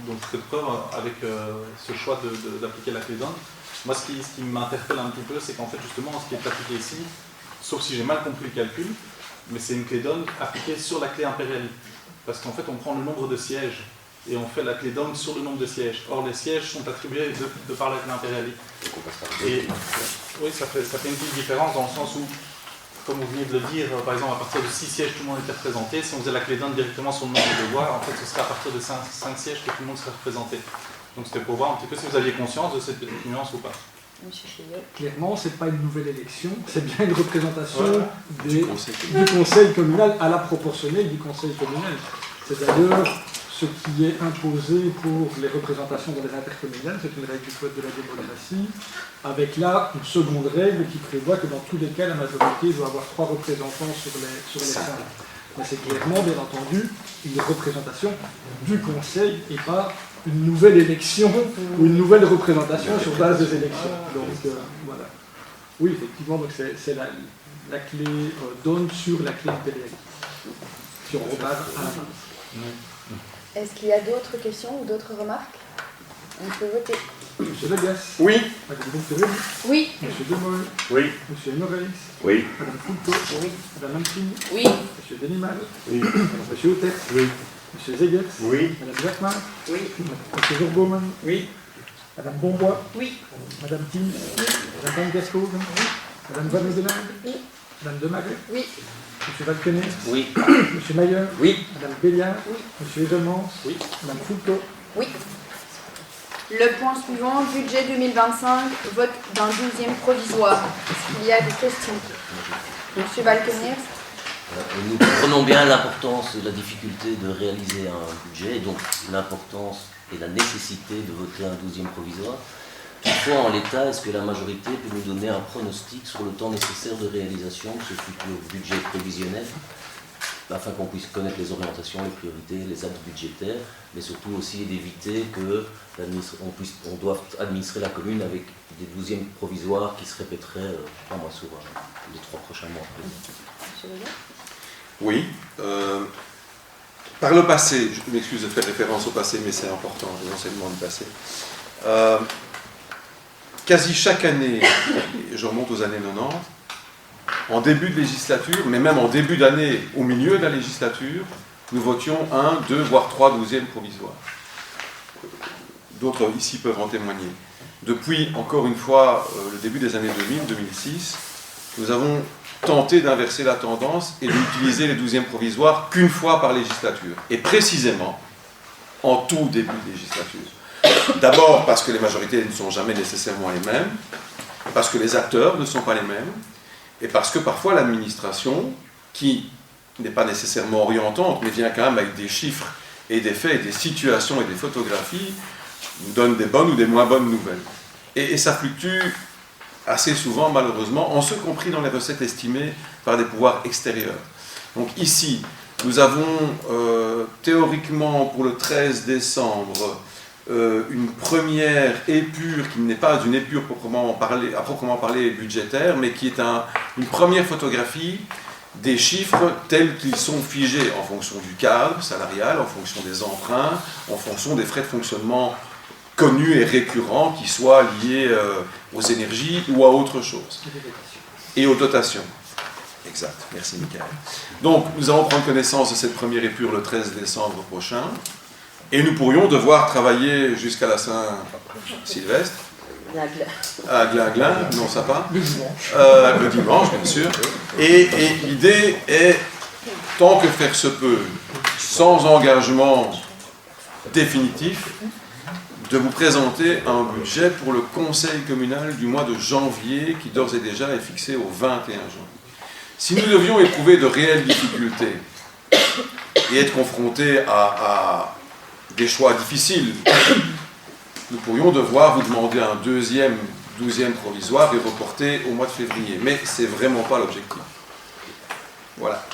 dont vous faites preuve avec ce choix d'appliquer la clé d'Hondt. Moi, ce qui m'interpelle un petit peu, c'est qu'en fait, justement, ce qui est appliqué ici, sauf si j'ai mal compris le calcul, mais c'est une clé d'Hondt appliquée sur la clé impériale. Parce qu'en fait, on prend le nombre de sièges et on fait la clé d'Hondt sur le nombre de sièges. Or, les sièges sont attribués de par la clé impériale. Et oui, ça fait une petite différence dans le sens où, comme vous venez de le dire, par exemple, à partir de 6 sièges, tout le monde était représenté. Si on faisait la clé d'Hondt directement sur le nombre de voix, en fait, ce serait à partir de 5 sièges que tout le monde serait représenté. Donc c'était pour voir un petit peu si vous aviez conscience de cette petite nuance ou pas. Clairement, ce n'est pas une nouvelle élection, c'est bien une représentation du conseil communal à la proportionnelle du conseil communal. C'est d'ailleurs ce qui est imposé pour les représentations dans les intercommunales, c'est une règle du code de la démocratie, avec là une seconde règle qui prévoit que dans tous les cas, la majorité doit avoir 3 représentants sur les 5. Mais c'est clairement, bien entendu, une représentation du conseil et pas une nouvelle élection ou une nouvelle représentation sur base des élections. Donc voilà. Oui, effectivement, donc c'est la clé donne sur la clé impériale. Si on repart à la fin. Est-ce qu'il y a d'autres questions ou d'autres remarques? On peut voter. Monsieur Lagas. Oui. Madame Bonferré. Oui. Monsieur Demol. Oui. Monsieur Emmerich. Oui. Madame Fulco. Oui. Madame Mancini. Oui. Monsieur Denimal. Oui. Monsieur Houtet. Oui. Monsieur Zegers. Oui. Madame Jacquemart. Oui. Monsieur Zorboman. Oui. Madame Bombois. Oui. Madame Tim. Oui. Madame Van Gascoven. Oui. Madame Van Mezenard. Oui. Madame Demaret. Oui. Monsieur Valkener. Oui. Monsieur Mayer. Oui. Madame Béliard. Oui. Monsieur Edelmans. Oui. Madame Fulco. Oui. Le point suivant, budget 2025, vote d'un 12e provisoire. Est-ce qu'il y a des questions? Monsieur Balkenir. Nous comprenons bien l'importance et la difficulté de réaliser un budget, donc l'importance et la nécessité de voter un 12e provisoire. Toutefois, en l'état, est-ce que la majorité peut nous donner un pronostic sur le temps nécessaire de réalisation de ce futur budget prévisionnel, afin qu'on puisse connaître les orientations, les priorités, les actes budgétaires, mais surtout aussi d'éviter que on doive administrer la commune avec des 12e provisoires qui se répéteraient sur les 3 prochains mois. Oui. Par le passé, je m'excuse de faire référence au passé, mais c'est important, les enseignements du passé. Quasi chaque année, je remonte aux années 90, en début de législature, mais même en début d'année, au milieu de la législature, nous votions 1, 2, voire 3 12e provisoires. D'autres ici peuvent en témoigner. Depuis, encore une fois, le début des années 2000, 2006, nous avons tenté d'inverser la tendance et d'utiliser les 12e provisoires qu'une fois par législature. Et précisément, en tout début de législature. D'abord parce que les majorités ne sont jamais nécessairement les mêmes, parce que les acteurs ne sont pas les mêmes, et parce que parfois l'administration, qui n'est pas nécessairement orientante, mais vient quand même avec des chiffres et des faits, et des situations et des photographies, nous donne des bonnes ou des moins bonnes nouvelles. Et ça fluctue assez souvent, malheureusement, en ce compris dans les recettes estimées par des pouvoirs extérieurs. Donc ici, nous avons théoriquement pour le 13 décembre une première épure qui n'est pas une épure à proprement parler budgétaire, mais qui est une première photographie des chiffres tels qu'ils sont figés en fonction du cadre salarial, en fonction des emprunts, en fonction des frais de fonctionnement connus et récurrents qui soient liés aux énergies ou à autre chose. Et aux dotations. Exact, merci Michael. Donc nous allons prendre connaissance de cette première épure le 13 décembre prochain. Et nous pourrions devoir travailler jusqu'à la Saint-Sylvestre. À Glin, non ça pas. Le dimanche, bien sûr. Et l'idée est, tant que faire se peut, sans engagement définitif, de vous présenter un budget pour le conseil communal du mois de janvier, qui d'ores et déjà est fixé au 21 janvier. Si nous devions éprouver de réelles difficultés et être confrontés à des choix difficiles, nous pourrions devoir vous demander un 12e provisoire et reporter au mois de février. Mais ce n'est vraiment pas l'objectif. Voilà.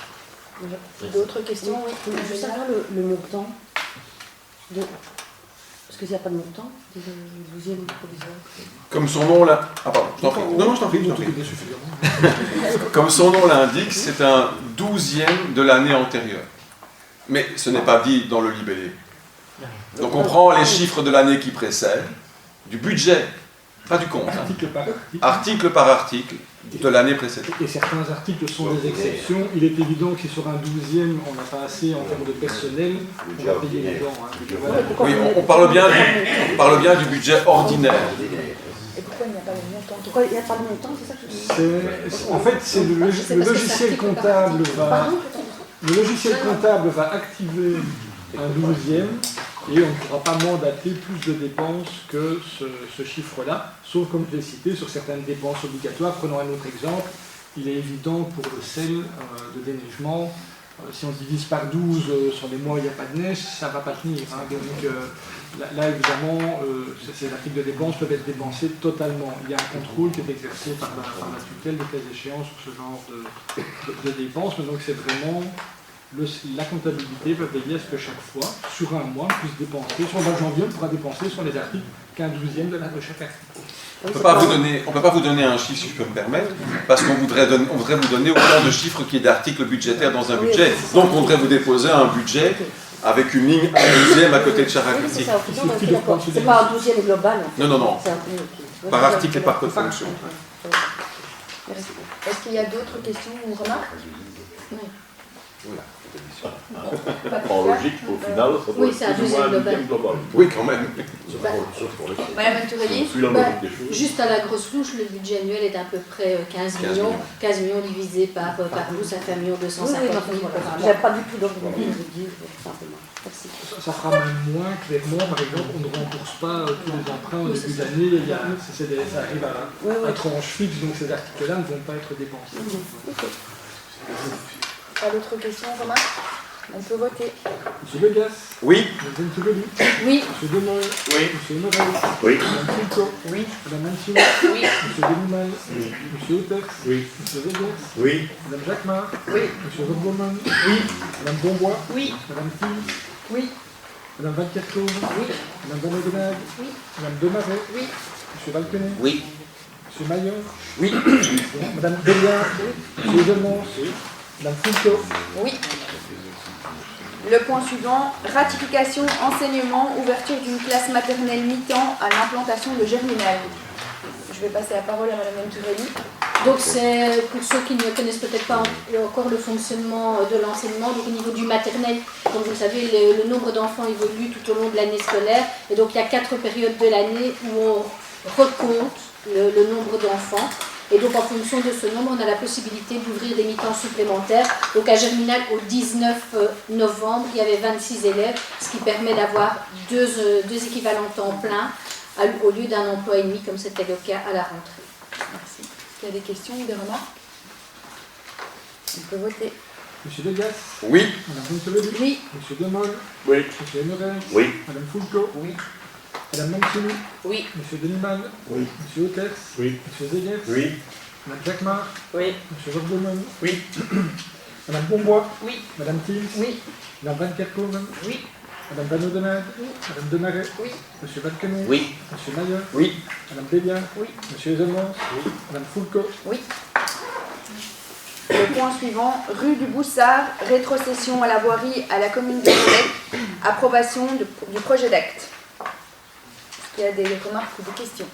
D'autres questions? Oui. Je veux savoir le montant. Parce qu'il n'y a pas de montant du 12e provisoire. Comme son nom là. Ah pardon, je t'en prie. Non, je t'en prie. Comme son nom l'indique, c'est un 12e de l'année antérieure. Mais ce n'est pas dit dans le libellé. Donc on prend les chiffres de l'année qui précède, du budget, pas du compte. Article par article de l'année précédente. Et certains articles sont des exceptions. Il est évident que sur un 12e, on n'a pas assez en termes de personnel, on va payer les gens. Oui, on parle bien du budget ordinaire. Et pourquoi il n'y a pas de montant? Pourquoi il n'y a pas de montant, c'est ça que je dis? En fait, c'est le logiciel comptable va activer un 12e et on ne pourra pas mandater plus de dépenses que ce chiffre-là, sauf comme je l'ai cité, sur certaines dépenses obligatoires. Prenons un autre exemple. Il est évident pour le sel de déneigement, si on divise par 12 sur les mois où il n'y a pas de neige, ça ne va pas tenir. Hein. Donc là, évidemment, ces articles de dépenses peuvent être dépensés totalement. Il y a un contrôle qui est exercé par la tutelle, de cas échéants, sur ce genre de dépenses. Mais donc c'est vraiment la comptabilité va veiller à ce que chaque fois, sur un mois, on puisse dépenser, sur le mois de janvier, on pourra dépenser sur les articles qu'un 12e de chaque article. On ne peut pas vous donner un chiffre, si je peux me permettre, parce qu'on voudrait vous donner autant de chiffres qu'il y ait d'articles budgétaires dans un budget. Donc on devrait vous déposer un budget avec une ligne, un 12e à côté de chaque Oui, c'est article. ça, c'est pas un 12e global. En fait. Non. C'est un peu, ok. Par article et par code fonction. Merci. Est-ce qu'il y a d'autres questions ou remarques? En logique, au final, ça doit Oui, c'est un être plus ou moins deuxième un deuxième global. Oui, quand même. Madame Turelli? Je suis la logique des choses. Juste à la grosse louche, le budget annuel est à peu près 15 millions. 15 millions divisé par 12, ça fait 1 250 000 par an. J'avais pas du tout d'ordre de dire, simplement. Merci. Ça fera même moins, clairement, par exemple, on ne rembourse pas tous les emprunts au début d'année, ça arrive à tranche fixe, donc ces articles-là ne vont pas être dépensés. Pas d'autres questions, remarques? On peut voter. Monsieur Legas? Oui. Madame Turelli? Oui. Monsieur Demoy? Oui. Monsieur Morel? Oui. Madame Fulco? Oui. Madame Mancini? Oui. Monsieur Denimal? Oui. Monsieur Otex? Oui. Monsieur Zegers? Oui. Madame Jacquemart? Oui. Monsieur Robgoman? Oui. Madame Bombois? Oui. Madame Thiel? Oui. Madame Van Kerkhove? Oui. Madame Van Oudenade? Oui. Madame Demaret? Oui. Monsieur Valquenet? Oui. Monsieur Maillot? Oui. Madame Béliard? Monsieur Zemons? Madame Fulco? Oui. Le point suivant, ratification, enseignement, ouverture d'une classe maternelle mi-temps à l'implantation de Germinal. Je vais passer la parole à Madame Turelli. Donc c'est pour ceux qui ne connaissent peut-être pas encore le fonctionnement de l'enseignement, donc au niveau du maternel, comme vous le savez, le nombre d'enfants évolue tout au long de l'année scolaire, et donc il y a 4 périodes de l'année où on recompte le nombre d'enfants. Et donc en fonction de ce nombre, on a la possibilité d'ouvrir des mi-temps supplémentaires. Donc à Germinal, au 19 novembre, il y avait 26 élèves, ce qui permet d'avoir deux équivalents temps plein au lieu d'un emploi et demi, comme c'était le cas à la rentrée. Merci. Est-ce qu'il y a des questions ou des remarques? On peut voter. Monsieur Degas? Oui. Madame Bontelli? Oui. Monsieur Demol? Oui. Monsieur Emerel? Oui. Madame Fulco? Oui. Madame Mancini? Oui. Monsieur Deniman? Oui. Monsieur Otex? Oui. Monsieur Zegers? Oui. Madame Jacquemart? Oui. Monsieur Robgoman? Oui. Madame Bombois? Oui. Madame Thiel? Oui. Madame Van Kerkhove? Oui. Madame Van Oudenade? Oui. Madame Demaret? Oui. Monsieur Valquenet? Oui. Monsieur Maillot? Oui. Madame Béliard? Oui. Monsieur Zemons? Oui. Madame Fulco? Oui. Le point suivant, rue du Boussard, rétrocession à la voirie à la commune de Québec, approbation du projet d'acte. Est-ce qu'il y a des remarques ou des questions?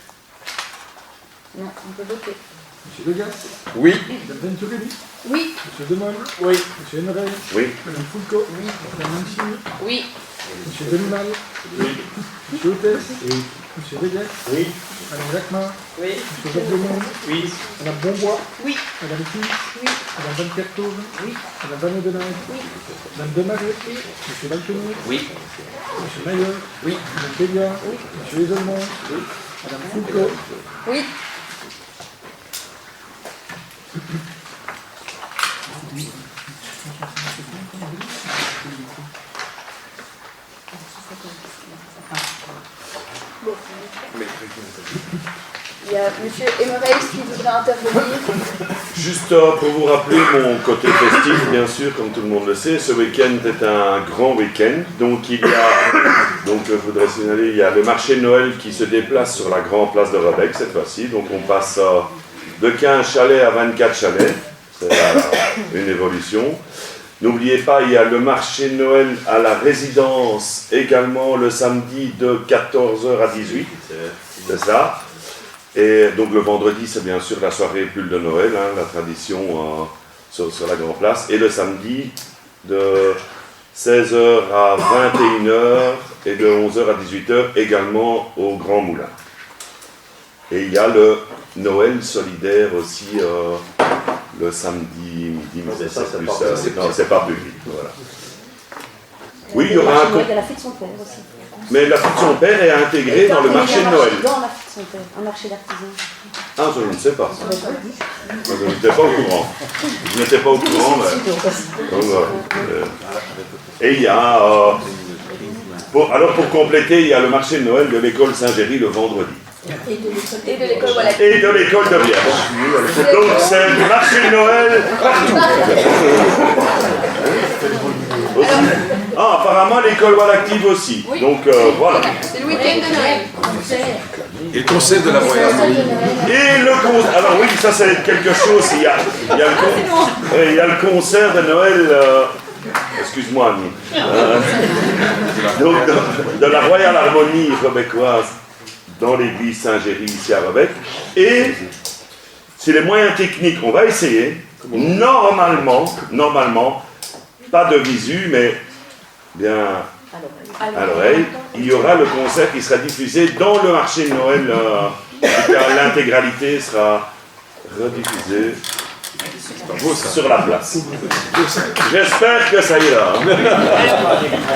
Non, on peut voter. Monsieur Degas? Oui. Madame Venturelli? Oui. Monsieur Demol? Oui. Monsieur Emerel? Oui. Madame Fulco? Oui. Madame Mancini? Oui. Monsieur Denimal? Oui. Monsieur Otex? Oui. Monsieur Zegers? Oui. Madame Jacquemart? Oui. Monsieur Robgoman? Oui. Madame Bombois? Oui. Madame Thiel? Oui. Madame Van Kerkhove? Oui. Madame Van Oudenade? Oui. Madame Demaret? Oui. Monsieur Valquenet? Oui. Monsieur Maillot? Oui. Madame Béliard? Oui. Monsieur Zemons? Oui. Madame Fulco? Oui. Il y a M. Emerel qui voudrait intervenir. Juste pour vous rappeler mon côté festif, bien sûr, comme tout le monde le sait, ce week-end est un grand week-end. Donc il y a, je voudrais signaler, il y a le marché de Noël qui se déplace sur la grande place de Rebec cette fois-ci. Donc on passe de 15 chalets à 24 chalets. C'est une évolution. N'oubliez pas, il y a le marché de Noël à la résidence également le samedi de 14h à 18h. C'est ça. Et donc le vendredi, c'est bien sûr la soirée pull de Noël, la tradition sur la grande place. Et le samedi, de 16h à 21h et de 11h à 18h également au Grand Moulin. Et il y a le Noël solidaire aussi le samedi midi, mais c'est pas public. Voilà. Oui, il y aura Il y a la fête de son père aussi. Mais la fête de son père est intégrée dans le marché de Noël. Dans la fête de son père, un marché d'artisans. Ah, je ne sais pas. Je n'étais pas au courant. Je n'étais pas au courant. Et il y a... alors pour compléter, il y a le marché de Noël de l'école Saint-Géry le vendredi. Et de l'école voilà. Et de l'école de Vierge. Donc c'est le marché de Noël partout. Aussi. Ah, apparemment l'école Voile Active aussi. Oui. Donc voilà. C'est le week-end de Noël. Et le concert de la Royale. Et le concert. Alors oui, ça c'est quelque chose. Il y a le concert de Noël. Excuse-moi, Annie. Donc de la Royale Harmonie rebecquoise dans l'église Saint-Géry ici à Rebec. Et c'est les moyens techniques. On va essayer. Normalement, pas de visu, mais bien à l'oreille, il y aura le concert qui sera diffusé dans le marché de Noël. L'intégralité sera rediffusée sur la place. J'espère que ça ira.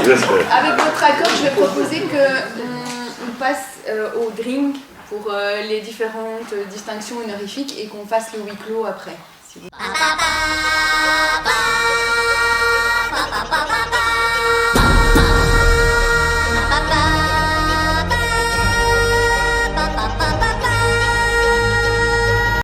J'espère. Avec votre accord, je vais proposer qu'on passe au drink pour les différentes distinctions honorifiques et qu'on fasse le huis clos après. Si vous...